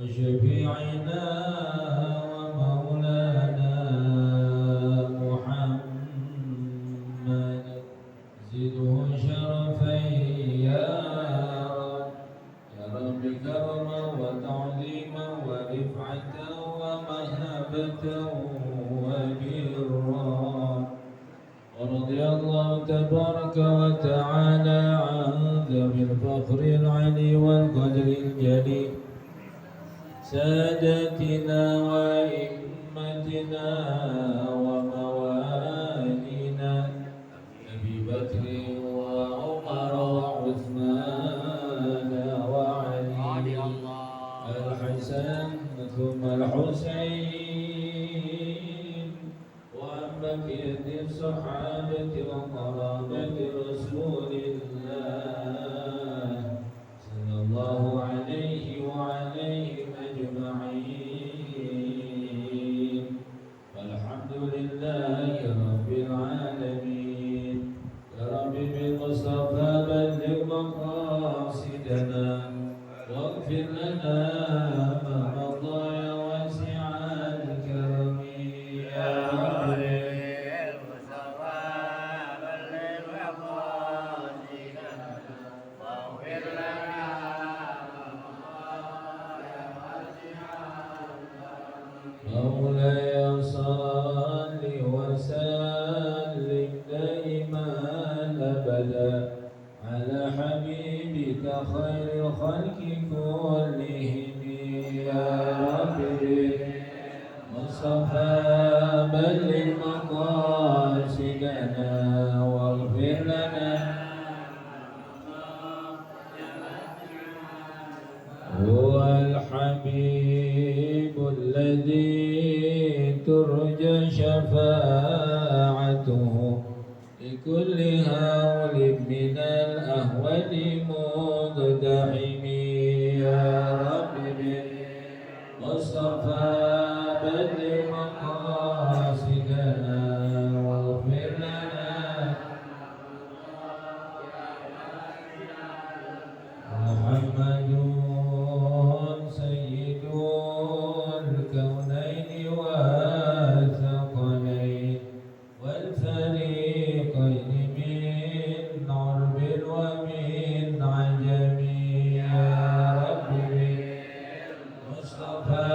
وشفيعنا ومولانا محمد زده شرفا يا رب يا رب كرما وتعظيما ورفعة ومهابة وبرا. ورضي الله تبارك وتعالى عن ذوي الفخر العلي والقدر الجليل سادتنا وإمتنا وموالينا أبي بكر وعمر وعثمان وعلي الحسن ثم الحسين وبقية الصحابة وقرابة رسول الله صلى الله عليه وعليهم أجمعين. والحمد لله رب العالمين. يا رب بالمصطفى بلغ مقاصدنا واغفر لنا ما مضى يا واسع الكرم يا رب. مولاي صل وسلم دائما ابدا على حبيبك خير الخلق كلهم يا ربي. مصطفى بلغ مقاصدنا واغفر لنا. هو الحبيب الذي ترجى شفاعته لكل هول من الأهوال مقتحم يا رب. مصطفى بلغ مقاصدنا واغفر لنا. محمد سيد الكونين والثقلين والفريقين من عرب ومن عجم يا رب. مصطفى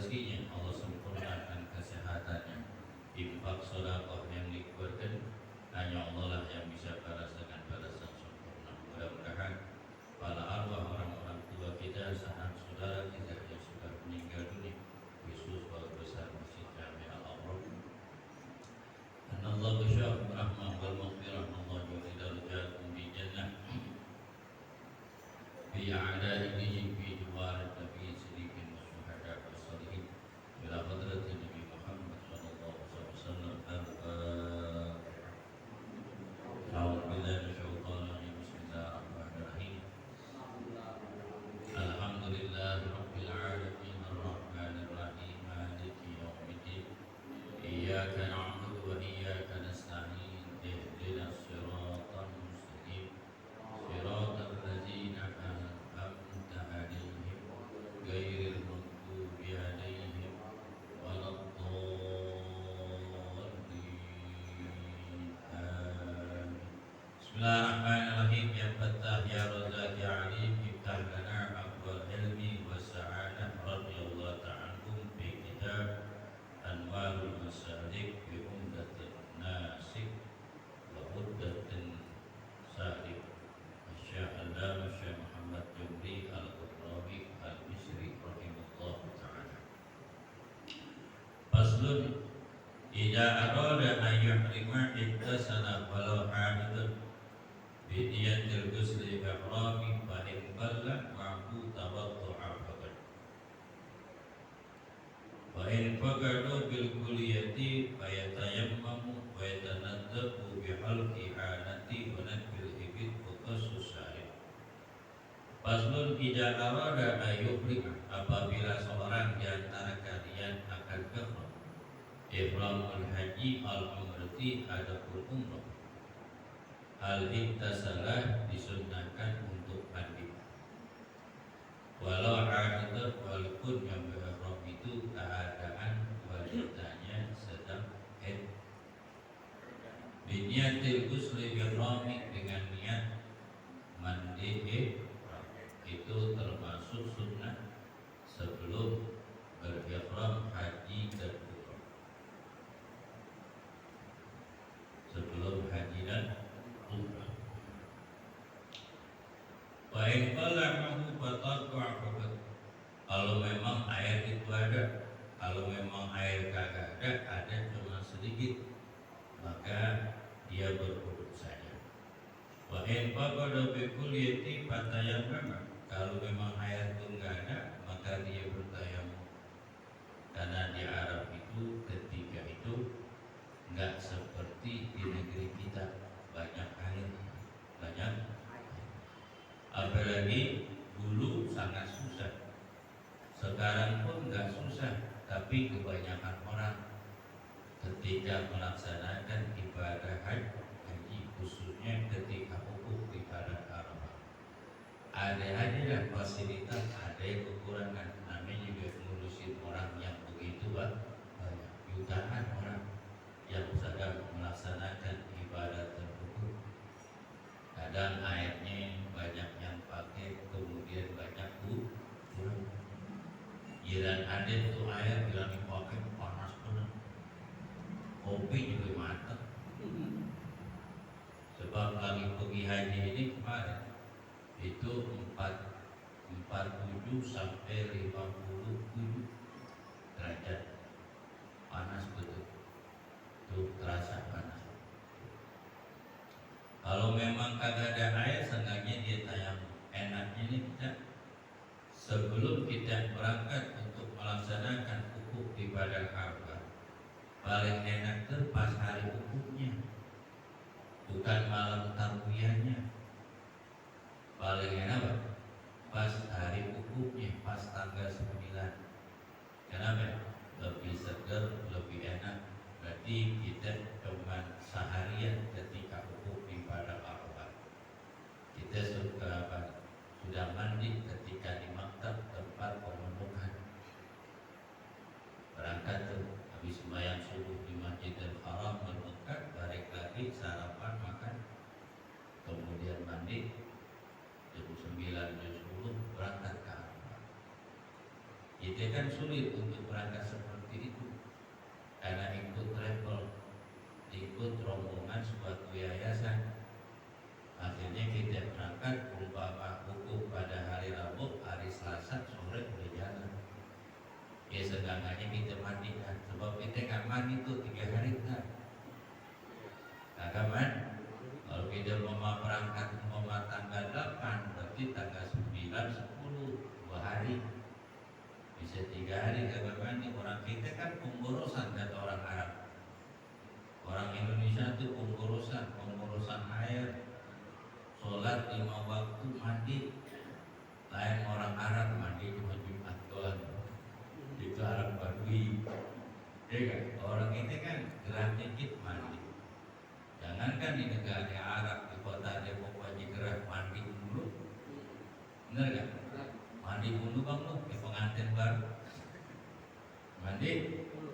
rezekinya Allah sempurnakan kesehatannya. Infak sedekah yang dikeluarkan hanya Allah lah yang bisa balas dengan balasan sempurna. Mudah-mudahan para arwah orang-orang tua kita, sanak saudara kita yang sudah meninggal dunia, khusus Bapak Besar Masjid Jami Al-Awraq, Allah bersyukur rahmah wal maghfirah, Allah yu'li darajatum di jannah bi a'dadihi fi diwar nabi siddiqin wa syuhada wa salihin ila hadratin Nabi Muhammad sallallahu alaihi wasallam. A'udzu billahi minasyaitonir rajim. Bismillahirrahmanirrahim. Alhamdulillahi rabbil alamin arrahmanir rahim maliki yaumiddin. Iyyaka na'budu wa iyyaka nasta'in. Ihdinas siratal mustaqim. Siratal ladzina an'amta 'alaihim ghairil maghdubi 'alaihim waladdallin. Amin. Bismillahirrahmanirrahim. Ya Fattah ya Razzaq ya Alim, iftah lana abwal ilmi was sa'adah. Radhiyallahu ta'ala anhum bi kitab Anwarul Masalik bi Umdatin Nasik wa Uddatin Salik. Syekh Al-Allamah Syekh Muhammad Jumri Al-Qudrawi Al-Misri rahimahullah ta'ala. Faslun idza arada an yuhrima ittasala walau hamidun bi niyatil ghusli ihrami fa in qalla ma'hu tawaddu'a faqat. Wa in faqadu bil kulliyati fa yatayammamu wa yatanaddabu bi halqi anati wa nadbil ibid wa qasus sa'id. Faslun idza arada an yuhrima, apabila seorang di antara kalian akan ihramul haji al-umrati adapun umrah, al-iktasalah disunnahkan untuk mandi. Walau hadirat, walaupun yang berihram itu keadaan wanitanya sedang haid. Biniyatil ghusli birrami, dengan niat mandi ihram, itu termasuk sunnah sebelum berihram haji dan umrah. Sebelum haji dan umrah. Wa in qalla ma'hu fataqwa faqat. Kalau memang air itu ada, kalau memang air kagak ada cuma sedikit, maka dia berwudu saja. Wa in faqada bi kulliyati fatayammama. Kalau memang air itu enggak ada, maka dia bertayamum. Karena di Arab itu ketika itu enggak seperti di negeri kita banyak air, apalagi dulu sangat susah. Sekarang pun enggak susah, tapi kebanyakan orang ketika melaksanakan ibadah haji, khususnya ketika wukuf di padang Arafah, ada aja fasilitas, ada yang kekurangan. Namanya juga ngurusin orang yang begitu banyak, jutaan orang yang sedang melaksanakan ibadah terwukuf. Kadang airnya banyak yang pakai, kemudian banyak kurang. Jiran ada itu air bilang dipakai panas benar, kopi juga matang. Sebab lagi pergi haji ini kemarin itu 47 sampai 57 derajat panas betul, tuh terasa panas. Kalau memang kagak ada air, sengaja dia tayamum. Enaknya ini kita sebelum kita berangkat untuk melaksanakan wukuf di padang Arafah, paling enak tuh pas hari wukufnya, bukan malam tarwiyahnya. Paling enak pas hari wukufnya, pas tanggal 9. Kenapa? Lebih segar, lebih enak. Berarti kita cuma seharian ketika wukuf di padang Arafah. Kita sudah mandi ketika di maktab tempat pemundukan. Berangkat tuh habis sembahyang subuh di Masjidil Haram Mekah, balik lagi sarapan makan, kemudian jam 9 jam 10 berangkat ke Arafah. Kita kita kan sulit untuk berangkat seperti itu karena ikut travel, ikut rombongan suatu yayasan. Akhirnya kita berangkat umpama buku pada hari Rabu, hari Selasa sore udah jalan. Ya sedangkannya kita mandi kan, sebab kita nggak mandi tuh 3 hari kan. Kagak man. Kalau kita mau berangkat mau tanggal 8, berarti tanggal 9, 10, 2 hari. Bisa 3 hari kagak mandi. Orang kita kan pengurusan kata orang Arab. Orang Indonesia tuh pengurusan air. Sholat 5 waktu mandi. Lain orang Arab mandi cuma Jumat doang. Itu Arab Badui. Ya kan? Orang ini kan gerah dikit mandi. Jangankan di negara Arab, di kota Depok wajib gerah mandi dulu. Bener gak? Mandi dulu bang lo, ke pengantin baru. Mandi dulu.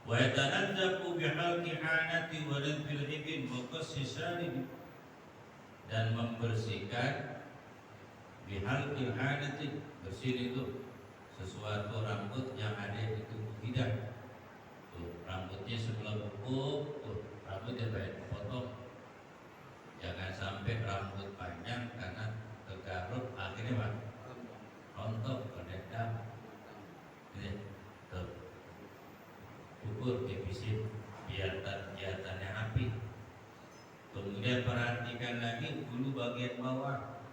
Wa yatanazzafu bihalqi hanati wa radfil ibn wa qassi salib, dan membersihkan bihalqi hanati, bersih itu sesuatu rambut yang ada di tubuh kita. Tuh, rambutnya sebelah buku, tuh rambutnya baik potong. Jangan sampai rambut panjang karena tergaruk akhirnya apa? Rontok, berdendam. Ini tuh ukur defisit biar kelihatannya api. Kemudian perhatikan lagi bulu bagian bawah.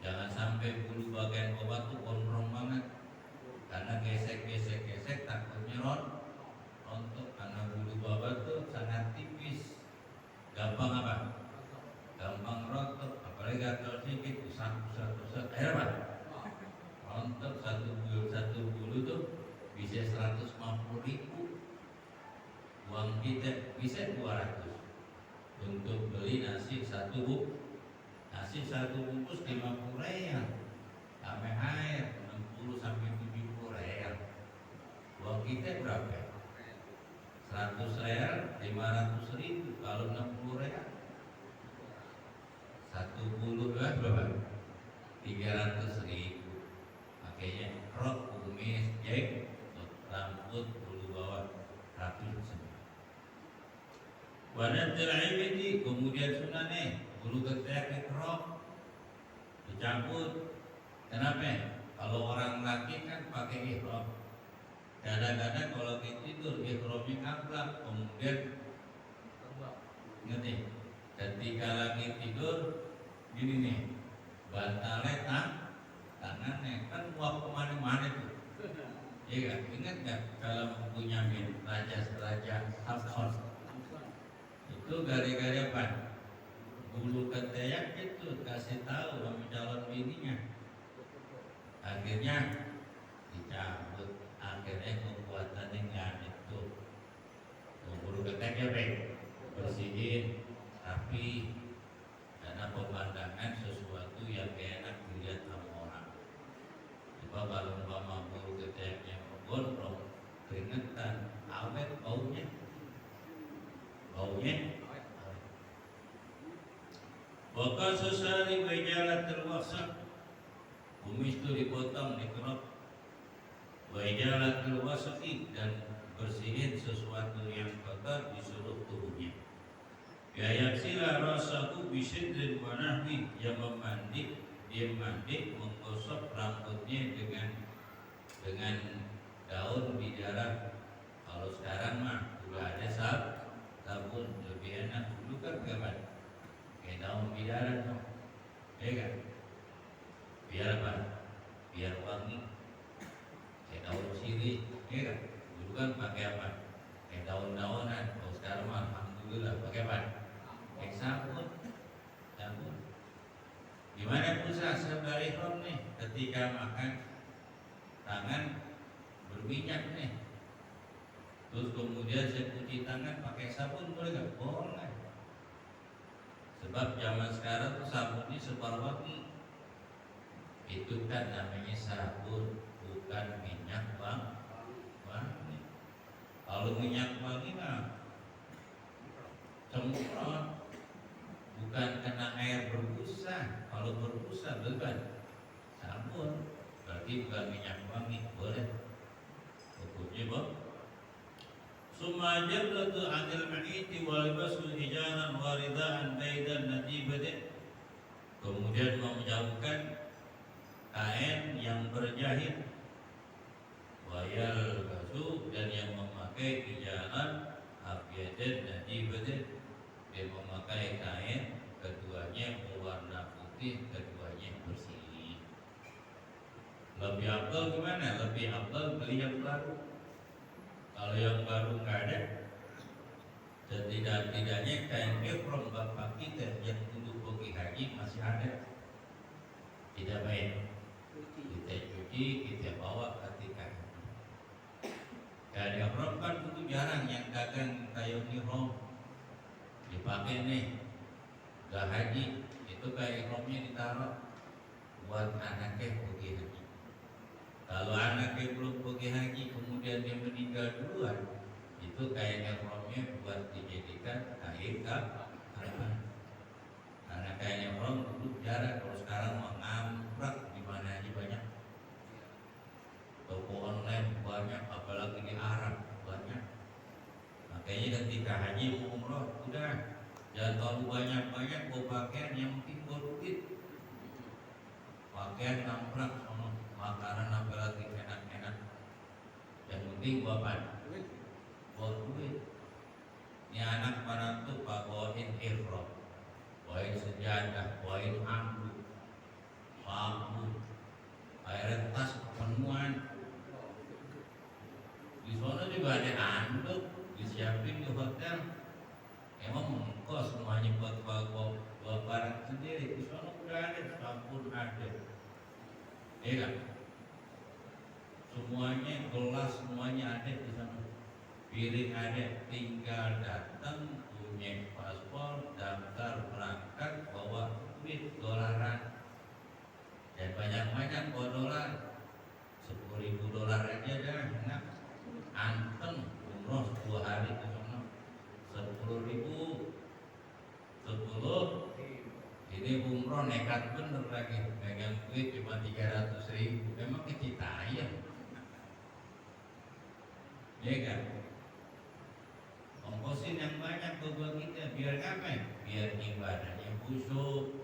Jangan sampai bulu bagian bawah tuh gondrong banget. Karena gesek takutnya rontok karena bulu bawah tuh sangat tipis. Gampang apa? Gampang rontok, apalagi gatal sedikit, usah. Akhirnya apa? Rontok satu bulu tuh bisa 150.000. Uang kita bisa 200 untuk beli nasi satu bungkus 50 real, sampai air 60 sampai 70 real. Uang kita berapa? 100 real 500.000. Kalau 60 real satu bulu berapa? 300.000. Makanya rok, kumis, jeng, rambut, bulu bawah rapi semua. Wadah terlalu kemudian sunane bulu ketiak dikerok, dicabut. Kenapa? Kalau orang laki kan pakai ihram. Kadang-kadang kalau kita tidur ihramnya kaplak, kemudian ngerti? Ketika lagi tidur gini nih, bantalnya tangannya kan muap kemana-mana tuh. Iya kan? Ingat nggak kalau punya raja Hafs? Itu gara-gara apa? Bulu ketiak itu kasih tahu sama calon bininya. Akhirnya dicabut. Akhirnya kekuatannya nggak itu. Bulu ketiaknya bersihin, rapi. Karena pemandangan sesuatu yang enak dilihat sama orang. Coba kalau umpama bulu ketiaknya gondrong, keringetan, awet baunya. Waktu sesali wajalat terwaksak, kumis itu dipotong, dikerok. Wajalat terwasaki, dan bersihin sesuatu yang kotor di seluruh tubuhnya. Yayak sila rasaku bisidrin wanahwi, yang dia mandi menggosok rambutnya dengan daun bidara. Kalau sekarang mah udah ada sabun, lebih enak. Dulu kan kapan? Kayak daun bidara dong, ya kan? Biar apa? Biar wangi. Kayak daun sirih, ya kan? Dulu kan pakai apa? Kayak daun-daunan. Kalau sekarang mah alhamdulillah pakai apa? Kayak sabun. Gimana pusat dari ihram nih? Ketika makan tangan berminyak nih. Terus kemudian saya cuci tangan pakai sabun, boleh nggak? Boleh. Sebab zaman sekarang tuh sabunnya sebar wangi. Itu kan namanya sabun, bukan minyak wangi. Kalau minyak wangi mah semprot, bukan kena air berbusa. Kalau berbusa beban sabun. ketimbang minyak wangi boleh hukumnya boh. Summa jablatu anil ma'iti wal basu hijaran waridaan baidan natibatin. Kemudian menjauhkan kain yang berjahit wayal basu dan yang memakai hijaran abiadan natibatin. Dia memakai kain keduanya berwarna putih, keduanya bersih. Lebih afdal gimana? Lebih afdal beli yang baru. Kalau yang baru nggak ada, setidak-tidaknya kain ihram bapak kita yang dulu pergi haji masih ada. Tidak baik kita cuci, kita bawa ketika kain ihram kan itu jarang yang dagang kain ihram dipakai nih. Gak haji itu kain ihramnya ditaruh buat anaknya pergi haji. Kalau anaknya belum pergi haji kemudian dia meninggal duluan, itu kain ihramnya buat dijadikan kain kafan. Karena kain ihram dulu jarang, kalau sekarang mengamprak di mana aja banyak. Toko online banyak, apalagi di Arab banyak. Makanya ketika haji umroh udah jangan terlalu banyak-banyak bawa pakaian, yang penting bawa duit. Pakaian ngamprak sama makanan apa lagi enak-enak. Yang penting bawa duit. Ini anak mana tuh pak bawain ihram, bawain sejadah, bawain handuk, sabun, air tas penuhan. Di sana juga ada handuk disiapin di hotel. Emang kos semuanya buat bawa barang sendiri. Di sana udah ada, sabun ada. Iya, semuanya gelas semuanya ada di sana, piring ada, tinggal datang punya paspor, daftar berangkat, bawa duit dolaran, dan banyak-banyak bawa dolar, $10.000 aja dah, enak, anteng umroh 2 hari ke sana, 10.000, 10. Ini umroh nekat bener lagi, megang duit cuma 300.000, memang kecitayam, ya kan? Ongkosin yang banyak buat kita, biar apa? Biar ibadahnya khusyuk.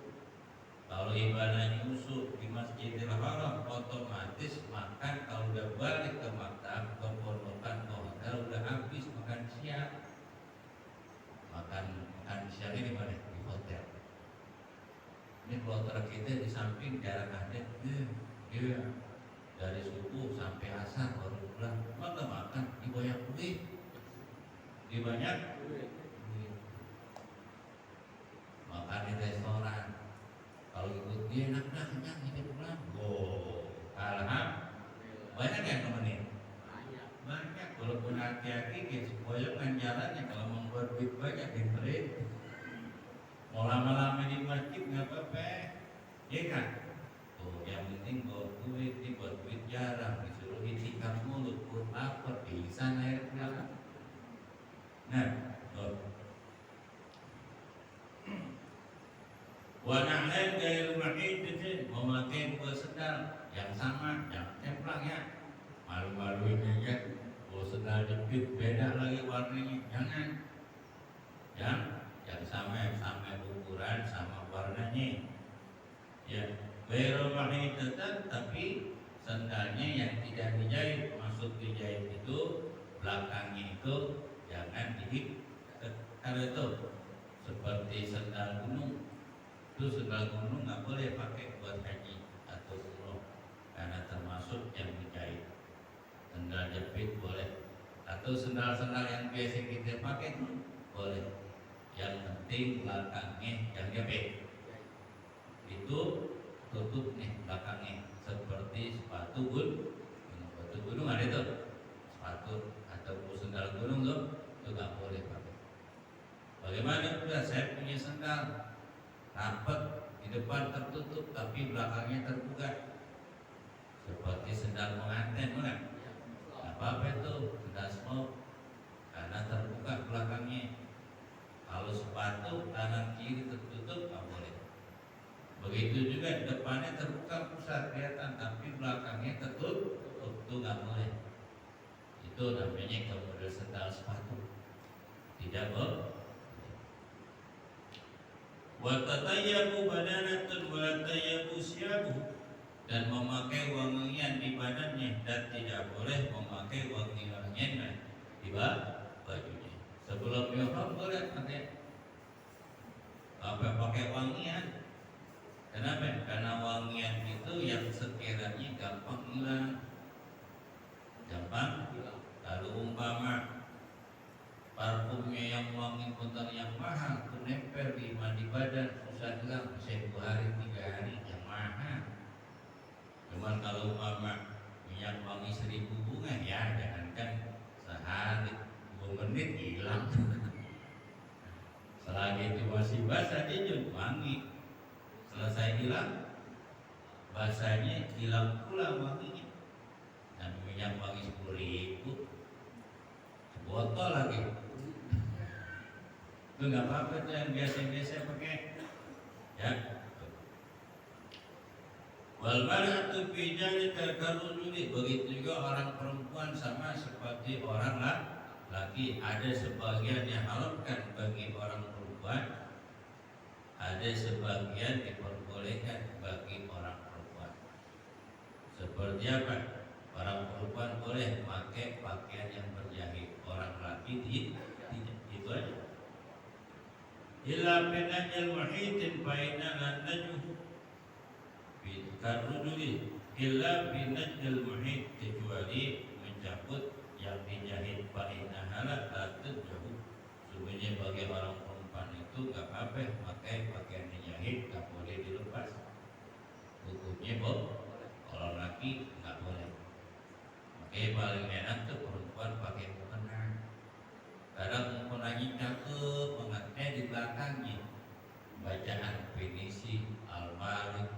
Kalau ibadahnya khusyuk di Masjidil Haram, otomatis makan kalau udah balik ke maktab, ke pondokan, ke hotel udah habis makan siang. Makan siangnya di mana? Di hotel. Ini kloter kita di samping jarak ada, dia dari subuh sampai asar baru pulang. Maka makan di banyak duit, di banyak duit. Makan di restoran, kalau ikut dia enak dah, kenyang kita pulang. Alhamdulillah, banyak yang nemenin. Banyak, walaupun hati-hati guys, kan jalannya kalau membuat duit banyak diberi. Mau lama-lama di masjid nggak apa-apa, ya kan? Tuh, yang penting bawa duit, buat duit jarang, disuruh itikaf mulut, perut lapar, bisa air pulang. Nah, wanahlan gaya rumahnya itu memakai dua sendal yang sama, yang templang ya. Malu-maluin aja, bawa sendal jepit beda lagi warnanya, jangan. Yang sama ukuran, sama warnanya. Ya, berumahnya tetap, tapi sendalnya yang tidak dijahit. Maksud dijahit itu belakangnya itu jangan dijahit. Kalau itu seperti sendal gunung, itu sendal gunung nggak boleh pakai buat haji atau umroh karena termasuk yang dijahit. Sendal jepit boleh, atau sendal-sendal yang biasa kita pakai boleh. Yang penting belakangnya yang jepit itu tutup nih belakangnya, seperti sepatu gunung ada tuh sepatu atau sendal gunung tuh itu nggak boleh pakai. Bagaimana udah saya punya sendal rapat di depan tertutup tapi belakangnya terbuka seperti sendal pengantin, bukan? Nggak apa-apa itu sendal smoke karena terbuka belakangnya. Kalau sepatu kanan kiri tertutup nggak boleh. Begitu juga depannya terbuka pusat kelihatan, tapi belakangnya tertutup, itu nggak boleh. Itu namanya kemudian sendal sepatu. Tidak boleh. Wa tatayyabu badanatun wa tatayyabu siyabu, dan memakai wangian di badannya, dan tidak boleh memakai wangian di bajunya. Sebelum ihram boleh pakai wangian. Kenapa? Karena wangian itu yang sekiranya gampang hilang. Lalu umpama parfumnya yang wangi bentar yang mahal, itu nempel di badan, susah hilang, bisa 2 hari 3 hari, yang mahal. Cuman kalau umpama minyak wangi 1000 bunga, ya jangankan sehari 2 menit hilang. Selagi itu masih basah dia juga wangi. Selesai hilang, basahnya hilang pula wanginya. Dan minyak wangi 10.000 botol lagi. Itu nggak apa-apa tuh yang biasa-biasa pakai. Ya. Wal mar'atu fi dzalika karujuli, begitu juga orang perempuan sama seperti orang laki. Ada sebagian yang haramkan bagi orang perempuan, ada sebagian diperbolehkan bagi orang perempuan. Seperti apa? Orang perempuan boleh pakai pakaian yang berjahit, orang laki tidak. Itu aja. Illa binajal muhitin faina lan najhu karujuli, illa binajal muhit, kecuali mencabut yang dijahit faina halat atau jauh. Sebenarnya bagi orang perempuan itu nggak apa-apa pakai pakaian dijahit, nggak boleh dilepas. Hukumnya kalau laki nggak boleh. Paling enak tuh perempuan pakai mukena. Kadang mukenanya cakep banget, di belakangnya bacaan Pinisi, Al-Malik,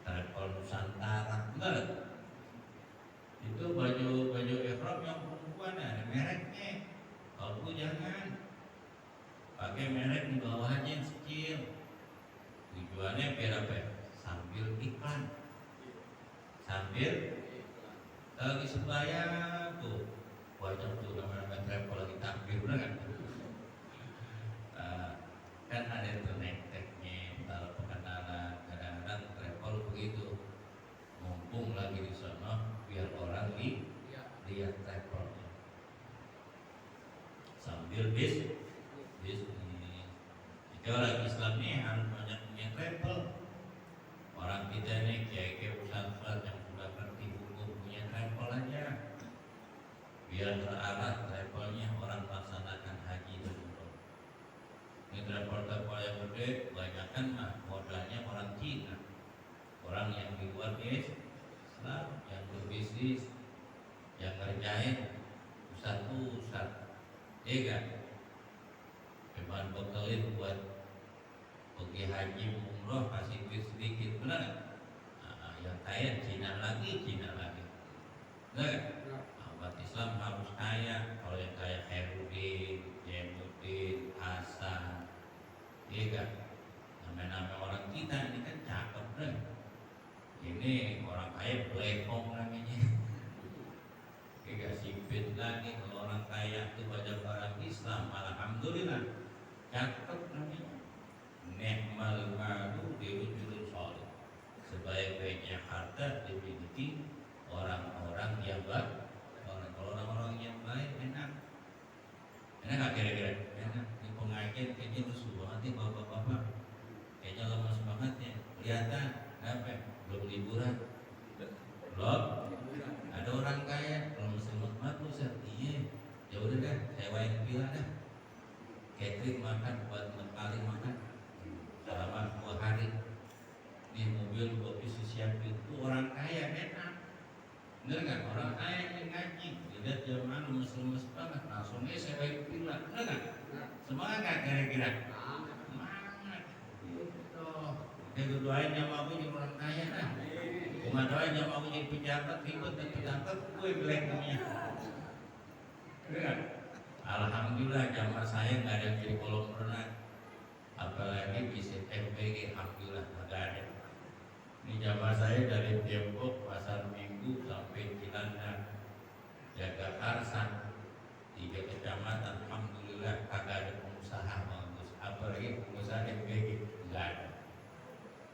Travel Nusantara, enggak? Itu baju ihram yang perempuan ada mereknya. Kalau jangan pakai merek di bawahnya yang kecil. Tujuannya biar apa? Sambil iklan, sambil lagi sembahyang tuh, wajah tuh nama-nama travel lagi takbir, benar kan? Kan ada tuh nek-neknya, kalau pengenalan, kadang-kadang travel begitu, mumpung lagi di sana, biar orang lihat travelnya, sambil bisnis. Jadi orang Islam ini harus banyak punya travel. Orang kita ini kiai-kiai ustaz-ustaz yang sudah ngerti hukum punya travel aja, biar terarah travelnya orang melaksanakan haji dan umroh. Ini travel yang gede, kebanyakan mah modalnya orang Cina, orang yang di luar Islam, yang berbisnis, yang ngerjain ustaz, kan? Memang bekalin buat pergi haji umroh kasih duit sedikit, benar kan? Yang kaya Cina lagi, benar kan? Umat Islam harus kaya. Kalau yang kaya Herudin, Jainuddin, Hasan, kan? Nama-nama orang kita ini kan cakep kan? Ini orang kaya Blekong namanya. Gak sipit lagi. Kalau orang kaya itu baca barang Islam, alhamdulillah cakep namanya. Ni'mal malu dirujul sholih, sebaik-baiknya harta dimiliki orang-orang yang baik. Orang-orang yang baik enak gak kira-kira? Enak. Di pengajian kayaknya lusuh banget nih bapak-bapak, kayaknya lemas banget ya. Kelihatan apa? Belum liburan, belum ada orang kaya. Kalau mesti lemas Ustaz, iya ya udah dah, sewain villa dah, catering makan buat 4 kali makan selama 2 hari di mobil gua bisa siapin. Itu orang kaya enak, bener kan? Orang kaya yang ngaji dilihat jamaah lemes-lemes banget, langsung dia sewain villa, bener kan? Semangat gak kira-kira? Semangat gitu. Dia doain jamaah gue jadi orang kaya dah. Cuma doain jamaah gue jadi pejabat, ribet dan pejabat gue belengnya. Bener kan? Alhamdulillah jamaah saya nggak ada yang jadi kolam renang, apalagi lagi visit MPG, alhamdulillah nggak ada. Ini jamaah saya dari Tiongkok, Pasar Minggu sampai Cilandak, Jagakarsa, 3 kecamatan, alhamdulillah kagak ada pengusaha bagus. Apalagi pengusaha MPG nggak ada.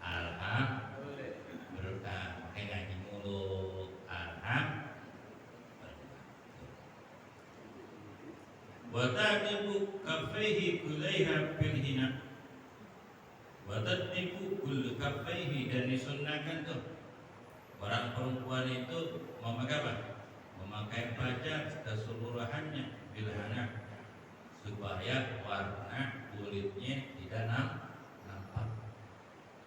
Alhamdulillah, berkah makanya ngaji mulu. Alhamdulillah. Wa ta'dibu kaffaihi kulaiha fil hina. Wa ta'dibu kull kaffaihi, dan disunnahkan tuh orang perempuan itu memakai apa? Memakai pajak keseluruhannya bil hana, supaya warna kulitnya tidak nampak.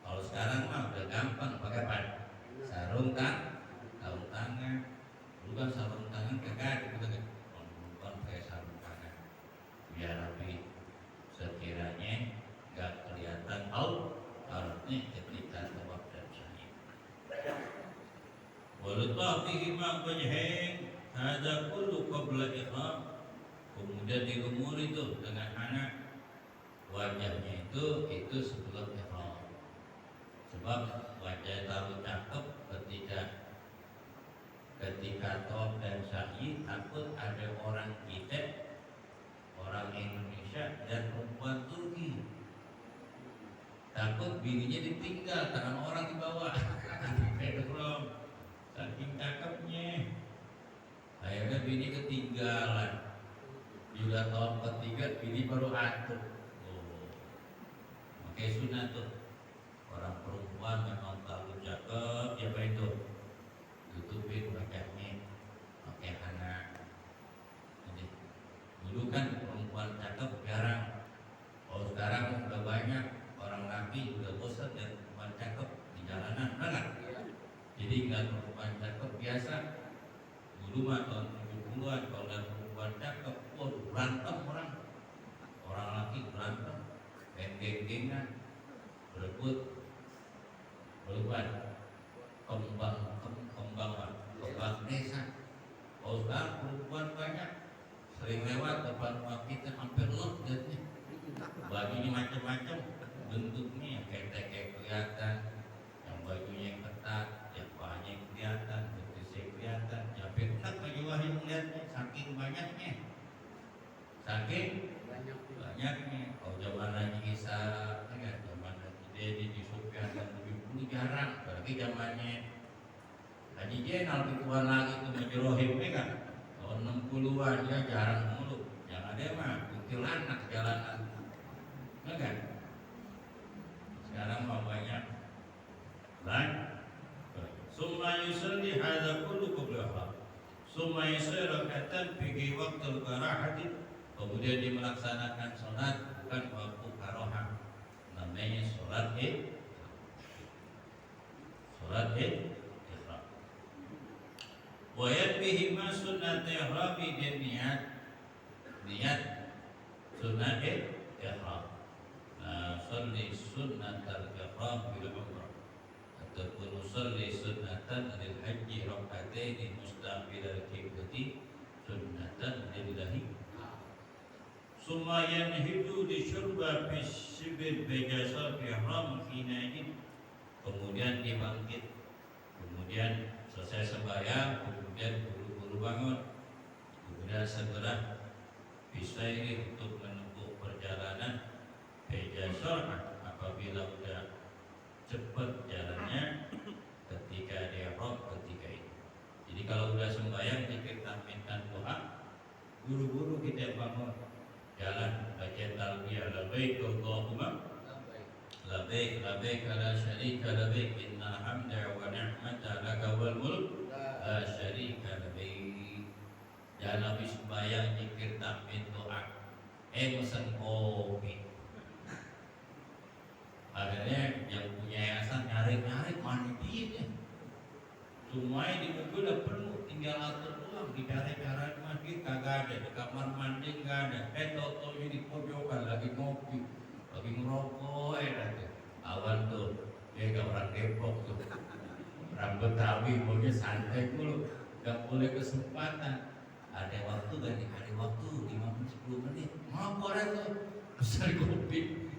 Kalau sekarang mah udah gampang pakai pajak. Sarung tangan. Dulu kan sarung tangan kagak gitu kan. Perempuan pakai sarung tangan biar rapi, sekiranya gak kelihatan auratnya ketika tawaf dan sa'i. Walutafihi ma wajhain hadza kullu qabla ihram. Kemudian dilumur itu dengan anak wajahnya itu sebelum ihram. Sebab wajah terlalu cakep ketika tawaf dan sa'i, takut ada orang kita, orang Indonesia dan perempuan Turki, takut bininya ditinggal tangan orang di bawah. Saking cakepnya, akhirnya bini ketinggalan. Juga tahun ketiga bini baru atur. Pakai sunat tuh. Orang perempuan memang terlalu cakep, ya apa itu? Tutupin wajahnya, pakai anak. Jadi, dulu kan perempuan cakep jarang. Oh sekarang udah banyak orang laki udah bosan dan perempuan cakep di jalanan, enggak? Jadi nggak perempuan cakep biasa. Dulu mah tahun 70-an kalau ada perempuan cakep, waduh berantem orang laki berantem, geng-gengan, berebut kembang desa. Kalau sekarang perempuan banyak, sering lewat depan rumah kita hampir lot jadinya. Bajunya macam-macam, bentuknya yang ketek kelihatan, yang bajunya ketat, yang pahanya kelihatan, betisnya kelihatan. Sampai enak baju wahyu melihatnya, saking banyaknya. Kalau zaman Haji Isa, kan zaman Haji Dedi di Sofyan dan 70 jarang, apalagi zamannya Haji Jenal lebih tua lagi itu Majerohim kan. Tahun 60-an ya jarang mulu. Yang ada mah kuntilanak jalanan. Enggak? Sekarang mah banyak. Baik. Summa yusalli hadza kullu qabla. Summa yusalli rakatan fi waqtil karahati. Kemudian dia melaksanakan sholat bukan waktu karohah, namanya sholat ihram. Wa yadbihi ma sunnat ihrami, dan niat sunnat ihram. Sholli sunnat al-ihram bil umrah, ataupun sholli sunnatan lil haji rakataini mustaqbil al-qiblati sunnatan lillahi. Summa yanhidu li syurba bisibir bejasal ihram hinain. Kemudian dia bangkit, kemudian selesai sembahyang, kemudian buru-buru bangun, kemudian segera bisa ini untuk menempuh perjalanan bejasal apabila sudah cepat jalannya ketika dia ihram ketika itu. Jadi kalau sudah sembahyang kita minta doa, buru-buru kita bangun, jalan baca talbiyah, labbaik Allahumma labbaik labbaik la syarika labbaik innal hamda wa ni'mata laka wal mulk la syarika labbaik. Jangan habis sembahyang zikir takbir doa, mesen kopi. Akhirnya yang punya yayasan nyari mana duitnya. Semuanya di mobil udah penuh, tinggal atur doang, dicari-cari masjid kagak ada, di kamar mandi nggak ada. Toto-totonya di pojokan lagi ngopi, lagi ngerokok, awan tuh, dia gak orang Depok tuh, rambut rapi, maunya santai dulu, gak boleh kesempatan. Ada waktu gak nih? Ada waktu 5-10 menit, mau korek tuh, besar kopi.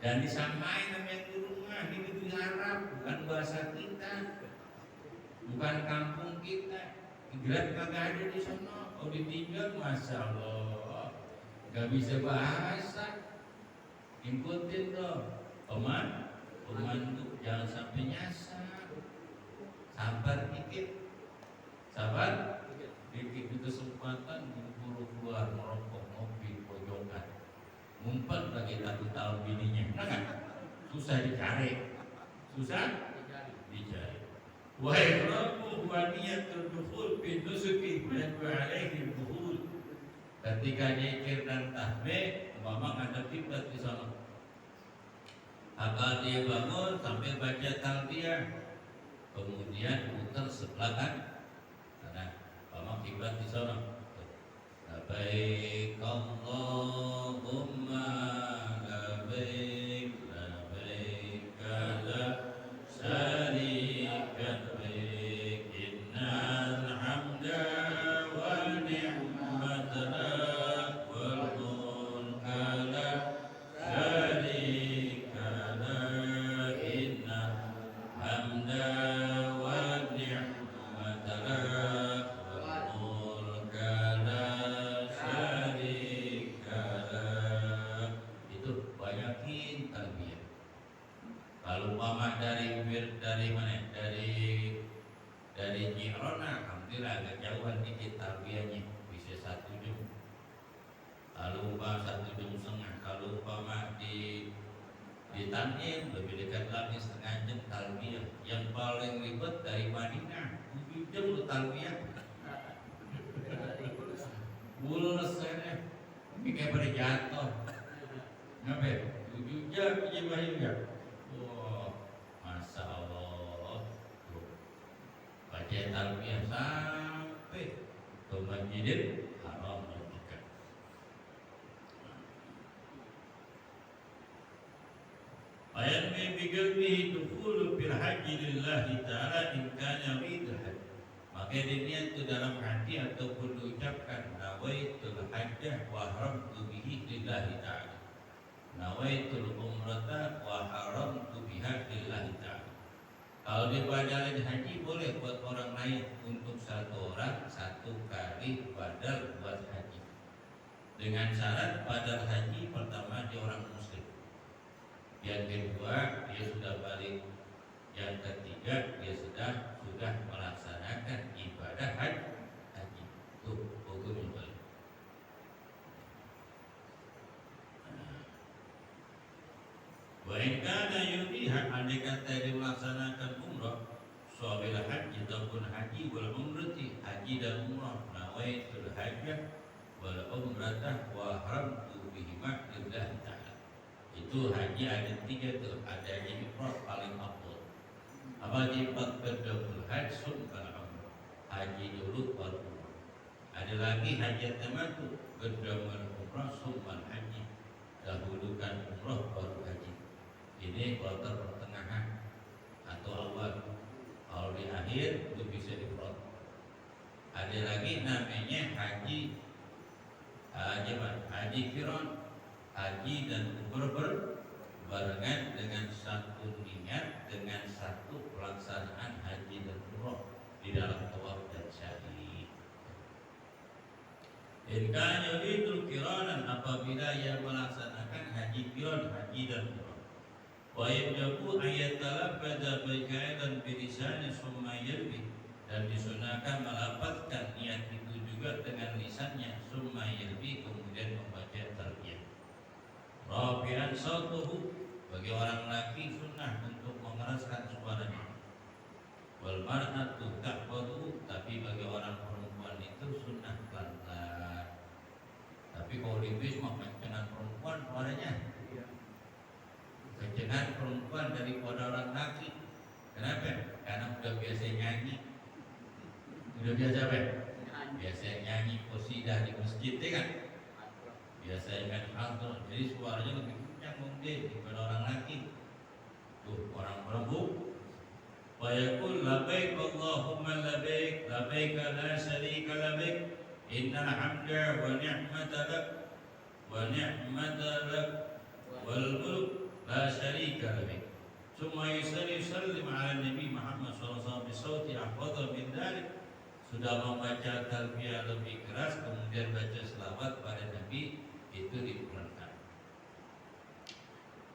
Dan disamain sama yang di rumah, ini negeri Arab, bukan bahasa kita, bukan kampung kita. Gerak kagak ada di sana, oh ditinggal, masya Allah, gak bisa bahasa. Ikutin dong, pemandu jangan sampai nyasar, sabar dikit, sabar dikit itu kesempatan buru keluar merokok ngopi pojokan. Ngumpet lagi tahu bininya, kan? Susah dicari, dicari. Wahai Rabbu, waniyatul dukhul fi nusuki wa alaihi dukhul. Ketika nyekir dan tahmid, umpama ada kiblat di sana. Apa dia bangun sambil baca talbiyah, kemudian putar sebelah kan, karena umpama kiblat di sana. Labbaik Allahumma labbaik labbaik la syarika lak innal hamda wa ni'mata lak wal mulka la syarika lak innal hamda wa ni'mata lak wal mulka la itu banyakin talbiyah. Kalau umpama dari mana? Dari Jirona, alhamdulillah agak jauhan dikit talbiyahnya, bisa 1 jam. Kalau umpama 1 jam setengah. Kalau umpama di Tanim lebih dekat lagi, setengah jam talbiyah. Yang paling ribet dari Madinah 7 jam lu talbiyah. Bules saya, kayak pada jatuh. Ngapain? 7 jam ibadah. Wah, masya Allah. Tuh, baca talbiyah sampai ke Masjidil Haram juga. Ayat biqalbihi dukhulu fil haji lillahi ta'ala in kana yuridul hajj. Maka diniat itu dalam hati ataupun diucapkan nawaitul hajjah wa haramtu bihi lillahi ta'ala. Nawaitul umrata wa haramtu biha lillahi ta'ala. Kalau dibadalin haji boleh buat orang lain, untuk 1 orang 1 kali badal buat haji. Dengan syarat badal haji pertama dia orang muslim. Yang kedua dia sudah balik. Yang ketiga dia sudah melaksanakan ibadah haji. Tuh hukumnya balik. Wa in kana yuriha, andai kata dia melaksanakan umrah, sawabil haji ataupun haji wal umrati, haji dan umrah, nawaitul hajjah wal umratah wa haramtu bihima lillahi ta'ala. Itu haji ada 3 tuh, ada haji ifrad paling afdal. Apa jibat bedamul haji sunnah umrah, haji dulu baru umrah. Ada lagi haji tamattu, bedamul umrah sunnah haji, dahulukan umrah baru haji. Ini kloter pertengahan atau awal. Kalau di akhir itu bisa ifrad. Ada lagi namanya haji qiran, haji dan umrah barengan dengan 1 niat, dengan 1 pelaksanaan haji dan umrah di dalam tawaf dan sa'i. In kana yuridu qiranan, apabila ia melaksanakan haji qiran, haji dan umrah. Wa yajibu ayatalafadha biqaidan bilisani summa yalbi, dan disunahkan melafazkan niat itu juga dengan lisannya, summa yalbi, kemudian membaca talbiyah. Rafi'an sautuhu, bagi orang laki sunnah untuk mengeraskan suaranya. Wal mar'atu tahfadhu, tapi bagi orang perempuan itu sunnah pelan-pelan. Tapi kalau di bis mah kencengan perempuan suaranya. Kencengan perempuan daripada orang laki. Kenapa? Karena udah biasa nyanyi. Udah biasa apa? Biasa nyanyi qasidah di masjid, ya kan? Biasa ingat hadroh, jadi suaranya lebih kencang mungkin daripada orang laki. Tuh orang perempuan. Wa yaqul labbaik Allahumma labbaik, labbaik la syarika labbaik, innal hamda wa ni'mata lak wal mulk la kalami. Summa yusallim ala Nabi Muhammad SAW bisauti ahfadha min dhalik. Sudah membaca talbiyah lebih keras, kemudian baca selawat pada Nabi, itu dikurangkan.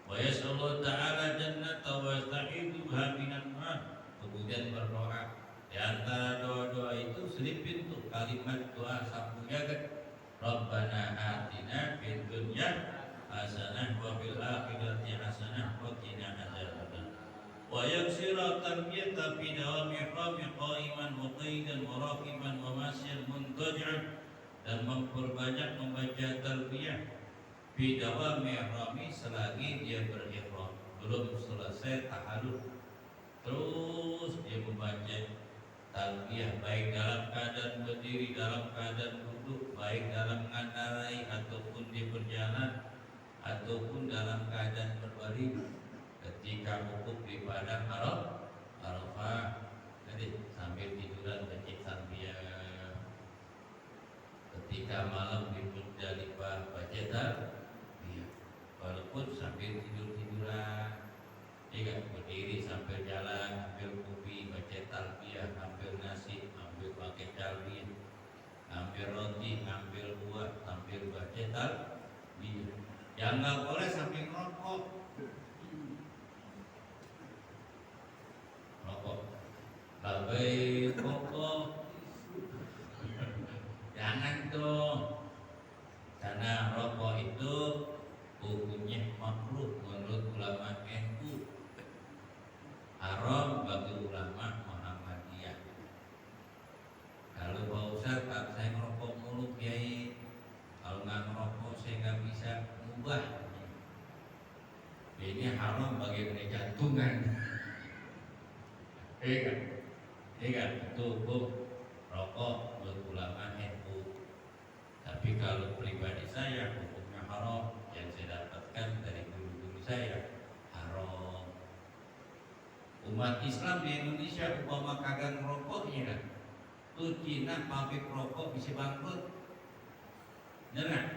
Wa yasallahu ta'ala jannata wa yasta'iduha minan nar. Kemudian berdoa. Di antara doa-doa itu selipin tuh kalimat doa sapu jagat. Rabbana atina fid dunya hasanah wa fil akhirati hasanah wa qina adzabannar. Wa yaksira tarbiyata fi dawami qami qa'iman wa qaidan wa raqiban wa masyan muntaji'an, dan memperbanyak membaca tarbiyah fi dawami ihrami selagi dia berihram, belum selesai tahallul, terus dia membaca talbiyah baik dalam keadaan berdiri, dalam keadaan duduk, baik dalam mengendarai ataupun di berjalan ataupun dalam keadaan berbaring, ketika wukuf di padang Arafah, jadi sambil tiduran baca talbiyah, ketika malam di Muzdalifah baca talbiyah, walaupun sambil tiduran. Jika berdiri sambil jalan, ambil kopi, baca talbiyah, ambil nasi, ambil pakai talbiyah, ambil roti, ambil buah, ambil baca talbiyah. Yang nggak boleh sambil ngerokok. Rokok, babai rokok, jangan tuh. Karena rokok itu hukumnya makruh menurut ulama NU, haram bagi ulama Muhammadiyah. Kalau Pak Ustaz, Pak, saya ngerokok mulu Kiai, kalau nggak ngerokok saya nggak bisa mubah. Ini haram bagi mereka jantungan. Iya, itu hukum rokok menurut ulama NU. Tapi kalau pribadi saya hukumnya haram, yang saya dapatkan dari guru-guru saya haram. Umat Islam di Indonesia umpama kagak ngerokoknya kan, tuh Cina pabrik rokok bisa bangkrut. Bener gak?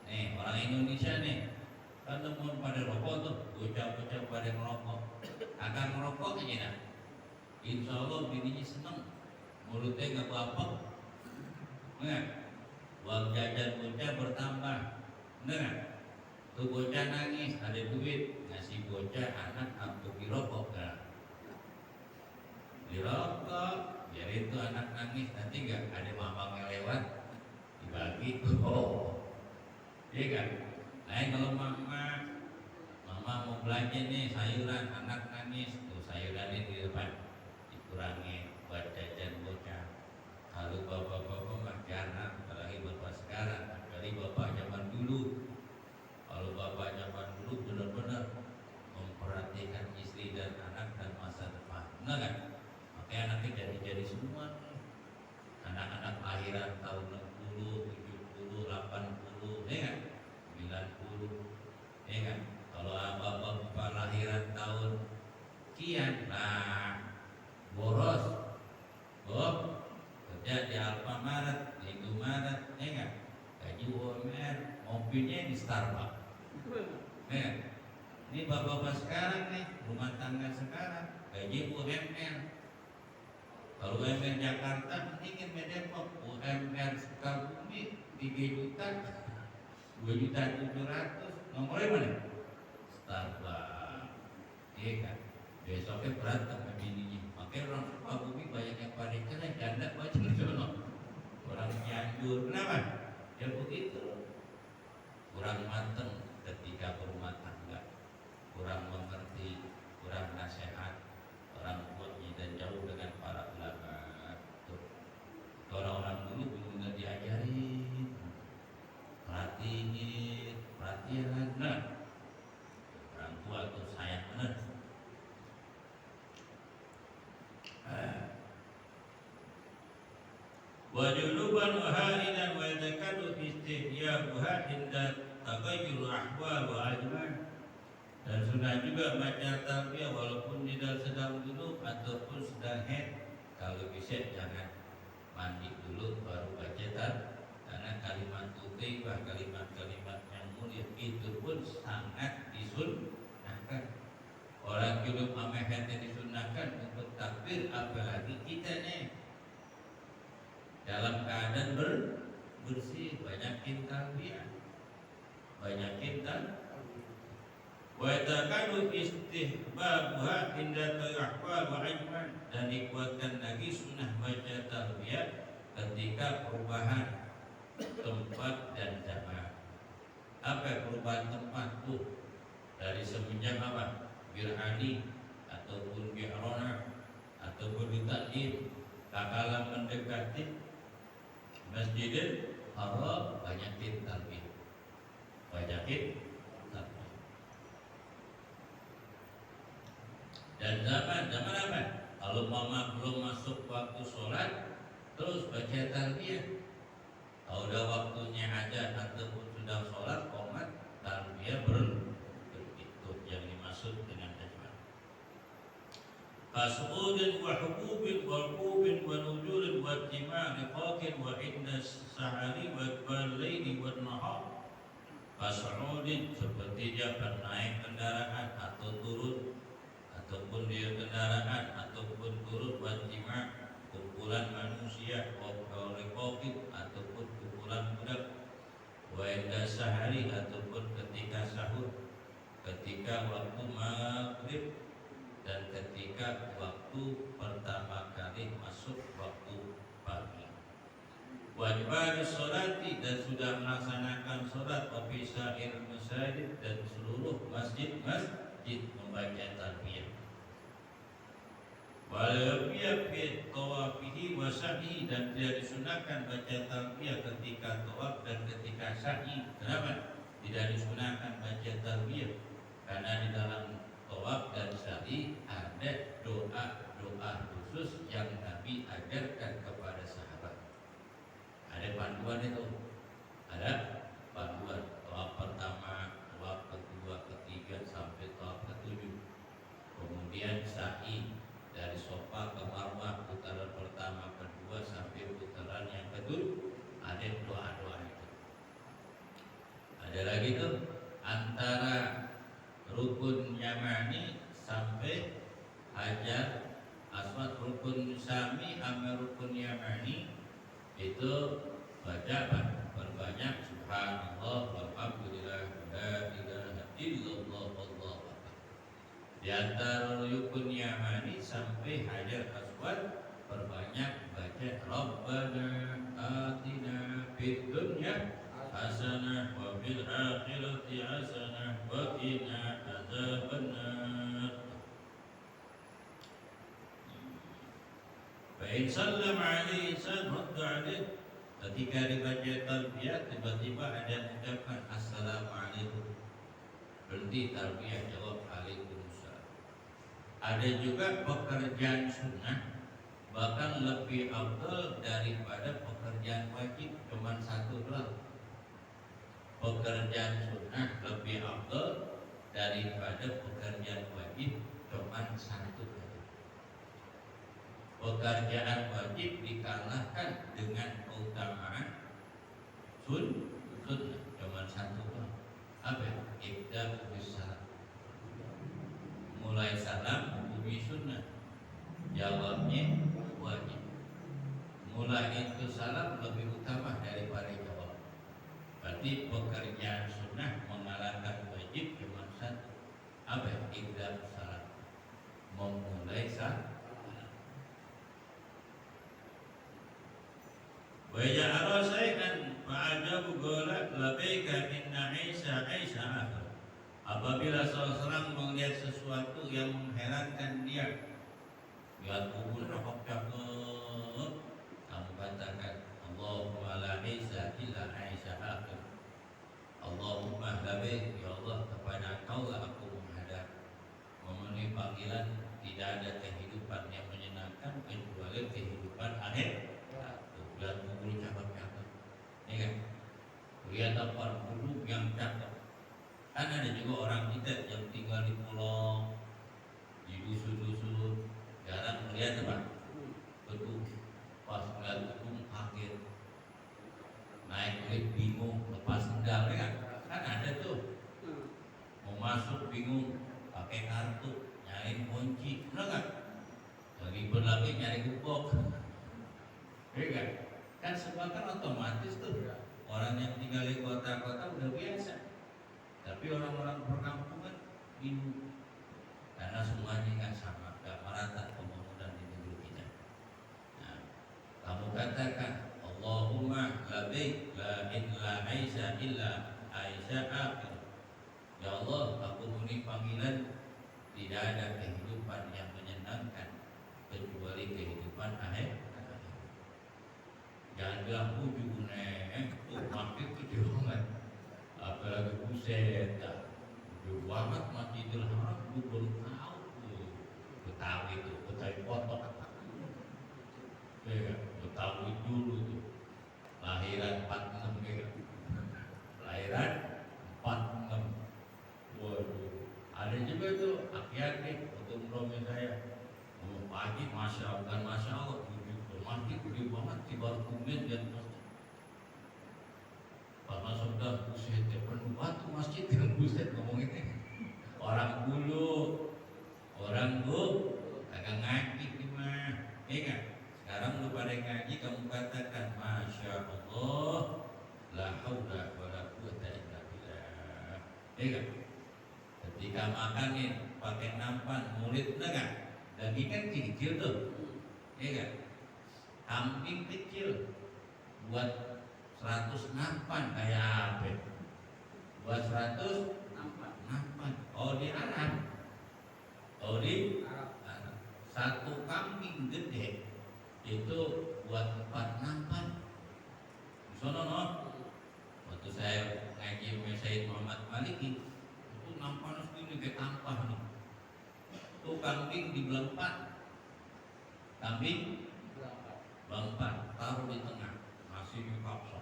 Nih orang Indonesia nih kan temuan pada rokok tuh, bocah-bocah pada ngerokok, akan ngerokok aja dah. Insya Allah bininya seneng, mulutnya nggak bapek, nggak? Uang jajan bocah bertambah, nggak? Tuh bocah nangis, ada duit, ngasih bocah anak untuk dirokok kan? Dirokok, biar itu anak nangis, nanti nggak ada mamang yang lewat, dibagi, iya kan? Nah kalau mama mau belanja nih sayuran, anak nangis, tuh sayurannya di depan dikurangi buat jajan bocah. Kalau bapak-bapak mah jangan, apalagi bapak sekarang, apalagi bapak zaman dulu. Kalau bapak zaman dulu benar-benar memperhatikan istri dan anak dan masa depan, benar kan? Makanya anaknya jadi semua. Anak-anak lahiran tahun 60, 70, 80, ya kan? 90, ya kan? Kalau bapak lahiran tahun kian, nah boros, Bob kerja di Alfamaret, di Indomaret, ya kan? Gaji UMR, mobilnya di Starbucks, ya kan? Ini bapak-bapak sekarang nih, rumah tangga sekarang, gaji UMR. Kalau UMR Jakarta mendingin Depok, UMR Sukabumi 3 juta, 2.700.000, nomornya mana? Starbucks, iya kan? Besoknya berantem sama bininya. Makanya orang Sukabumi banyak yang pada cerai, janda baca jono. Orang Cianjur, kenapa? Ya begitu, kurang mateng ketika berumah tangga, kurang mengerti, kurang nasihat orang tuanya dan jauh dengan para ulama. Orang-orang dulu benar-benar diajarin, perhatian, nah orang tua tuh sayang benar. Wa junuban wa haridan wa zakatu istihyabuha inda tagayyur ahwal wa ajman. Dan sunnah juga baca talbiyah walaupun tidak sedang duduk ataupun sedang head. Kalau bisa jangan mandi dulu baru baca talbiyah, karena kalimat thayyibah, kalimat-kalimat yang mulia itu pun sangat banyakin wa takadu istihbabuha inda ta'ahwal wa ajman, dan dikuatkan lagi sunnah baca talbiyah ketika perubahan tempat dan zaman. Apa perubahan tempat tuh? Dari semenjak apa? Birhani ataupun bi'rona ataupun bitakdim, kala mendekati Masjidil Haram banyakin talbiyah. Banyakin talbiyah. Dan zaman apa? Kalau mama belum masuk waktu sholat, terus baca talbiyah. Kalau udah waktunya aja ataupun sudah sholat, qomat talbiyah itu yang dimaksud dengan tajwid. Fasudin wa hububin wa qubin wa nujulin wa timari qaqin wa inda sahari wa balaini wa nahar. Fasudin seperti dia naik kendaraan atau turun, ataupun dia kendaraan ataupun turun, wajima kumpulan manusia, qaqin ataupun kumpulan budak, wa inda sahari ataupun ketika sahur, ketika waktu maghrib, dan ketika waktu pertama kali masuk waktu pagi. Wajib sholati, dan sudah melaksanakan sholat, wa fi sa'ir masajid, dan seluruh masjid membaca talbiyah. Walabiyah fi tawafihi wa sa'yi, dan tidak disunahkan baca talbiyah ketika tawaf dan ketika sa'yi. Kenapa tidak disunahkan baca talbiyah? Karena di dalam tawaf dan sa'yi ada doa-doa khusus yang Nabi ajarkan kepada sahabat. Ada panduan itu, ada panduan tawaf pertama, tawaf kedua, ketiga sampai tawaf ketujuh. Kemudian sa'yi dari Sofa ke Marwah, putaran pertama, kedua sampai putaran yang ketujuh, ada doa-doa itu. Ada lagi tuh antara rukun Yamani sampai Hajar Aswad, rukun Sami sama rukun Yamani itu baca apa? Berbanyak subhanallah walhamdulillah la ilaha illallah wallahu akbar. Di antara rukun Yamani sampai Hajar Aswad berbanyak baca Rabbana atina fid dunya hasanah wa fil akhirati hasanah wa qina adzabannar. Fa in sallama alaihi insan radda alaihi, ketika dibaca talbiyah tiba-tiba ada yang mengucapkan assalamualaikum, berhenti talbiyah, jawab waalaikumsalam. Ada juga pekerjaan sunnah bahkan lebih afdal daripada pekerjaan wajib, cuma satu doang. Pekerjaan sunnah lebih afdal daripada pekerjaan wajib, cuma satu doang. Pekerjaan wajib dikalahkan dengan keutamaan sunnah, cuma satu doang. Apa? Ibda bis-salam, mulai salam hukumi sunnah, jawabnya wajib. Mulai itu salam lebih utama daripada jawab. Berarti pekerjaan sunnah mengalahkan wajib cuma satu. Apa? Ibda bis-salam, memulai salam. Wa ja'ala syai'an fa'ajabu qala labaika inna Isa akhir. Apabila seseorang melihat sesuatu yang mengherankan dia, lihat kubur cakep, kamu katakan Allahumma la Isa illa Isa akhir. Allahumma labaik, ya Allah, kepada Engkau lah aku menghadap. Memenuhi panggilan, tidak ada kehidupan yang menyenangkan kecuali kehidupan akhir. Lihat kubur cakep-cakep, ya kan? Lihat tempat duduk yang cakep. Kan ada juga orang kita yang tinggal di pulau, di dusun-dusun, jarang melihat apa? Gedung. Pas melihat gedung kaget, naik lift bingung, lepas sendal, ya kan? Kan ada tuh, mau masuk bingung, pakai kartu, nyari kunci, benar nggak? Lagi berlagi nyari gembok, ya kan? Kan semua kan otomatis tuh. Orang yang tinggal di kota-kota udah biasa. Tapi orang-orang perkampungan bingung karena semuanya nggak sama, nggak merata pembangunan di negeri kita. Nah, kamu katakan Allahumma labbaik la ilaha illa Aisyah akhir. Ya Allah, aku memenuhi panggilan, tidak ada kehidupan yang menyenangkan kecuali kehidupan akhir. Jangan bilang ujung tuh makin kecil banget, apalagi buset, jauh banget Masjidil Haram, gue baru tahu tuh Betawi tuh, Betawi kotor, ya, Betawi dulu tuh, lahiran 46 ya, lahiran 46, waduh, ada juga tuh aki-aki untuk umrohnya saya, pagi masya Allah, masjid gede banget di bawah kemudian dan masjid. Karena sudah buset ya penuh batu masjid yang buset ngomong ini. Orang dulu kagak ngaji gimana? Ingat, sekarang lu pada ngaji kamu katakan masya Allah, la haula wala quwwata illa billah. Ingat, ketika makan nih pakai nampan murid enggak? Daging kan kecil tuh, ingat. Kambing kecil buat 100 nampan kayak apa? Buat 100 nampan. Oh di Arab. Satu kambing gede itu buat 4 nampan. Di sono no. Waktu saya ngaji sama Said Muhammad Maliki, itu nampan segini kayak tampah nih. Itu kambing dibelah 4. Kambing Bangpan taruh di tengah, masih dipaksa.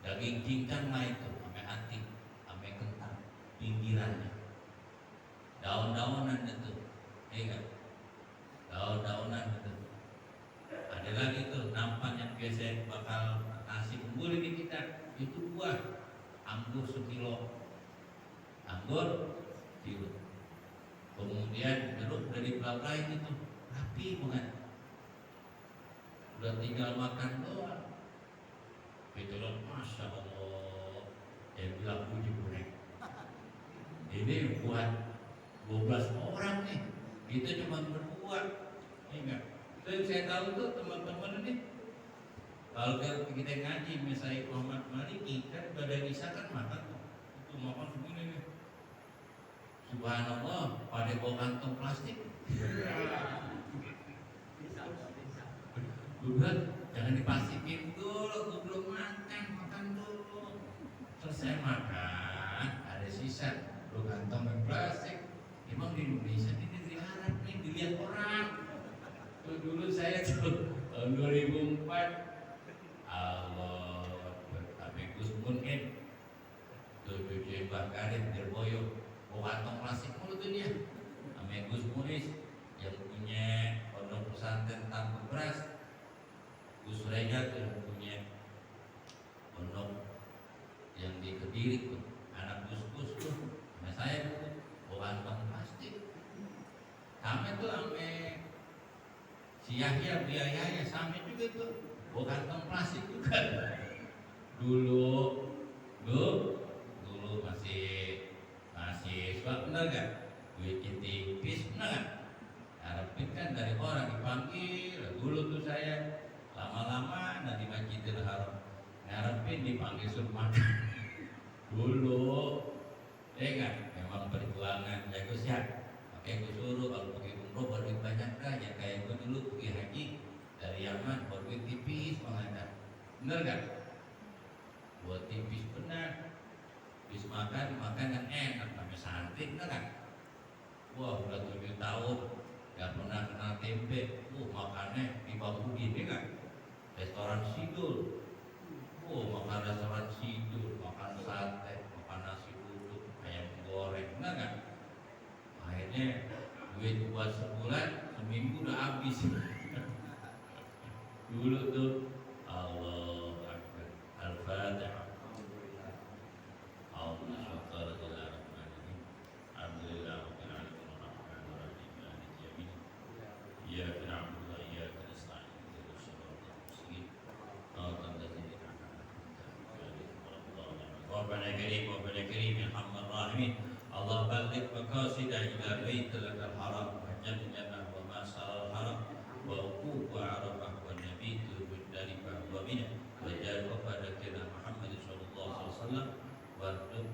Daging cincang lah itu, sampai hati, sampai kentang, pinggirannya. Daun-daunan itu, ingat, daun-daunan itu. Ada lagi tuh nampan yang biasa bakal nasi unggul ini kita, itu buah anggur sekilo, anggur kilo. Kemudian jeruk dari belakang itu rapi banget. Udah tinggal makan doang. Itu loh, masya Allah. Dia bilang puji goreng. Ini buat 12 orang nih. Kita cuma berdua. Ingat. Dan saya tahu tuh teman-teman ini, kalau kita ngaji misalnya Muhammad Maliki kan badan Isa kan makan tuh. Itu makan segini nih. Subhanallah, pada bawa kantong plastik. Gue bilang, jangan dipastikin dulu, gue belum makan dulu. Selesai makan, ada sisa, lu kantong yang plastik. Emang di Indonesia ini negeri Arab nih, dilihat orang. Tuh dulu saya tuh tahun 2004, Allah, tapi Gus Munin, tuh cuci Mbak Karim, Derboyo, bawa kantong plastik mulu tuh dia. Sama Gus Munis, yang punya pondok pesantren Tampu Beras. Gus Reja tuh yang punya pondok yang di Kediri tuh, anak Gus tuh, sama saya tuh bawa kantong plastik. Sama tuh sama si Yahya biayanya sama juga tuh, bawa kantong plastik juga. Dulu masih suka bener gak? Duitnya tipis bener gak? Harapin kan dari orang dipanggil. Dulu tuh saya lama-lama nanti Masjidil Haram ngarepin dipanggil suruh makan. Dulu kan memang perjuangan ya Gus ya, makanya gue suruh kalau pergi umroh baru banyak aja. Kayak gue dulu pergi haji dari Yaman baru tipis banget, bener gak? Buat tipis benar, habis makan yang enak sampai santri, bener gak? Wah udah 7 tahun gak pernah kenal tempe, makannya di bambu gini kan? Restoran Sidul, makan restoran Sidul, makan sate, makan nasi uduk, ayam goreng, bener gak? Akhirnya duit buat sebulan, seminggu udah habis. Dulu tuh Allah Akbar, Al-Fatihah. إياك نعبد وإياك نستعين اهدنا الصراط المستقيم صراط الذين أنعمت عليهم غير المغضوب عليهم ولا الضالين ربنا كريم ربنا كريم يا ارحم الراحمين الله بلغ مقاصد الى بيت لك الحرام وجنبنا وما سار الحرام ووقوف عرفه والنبي بالدار ومنه وجعل وفدك محمد صلى الله عليه وسلم وارزق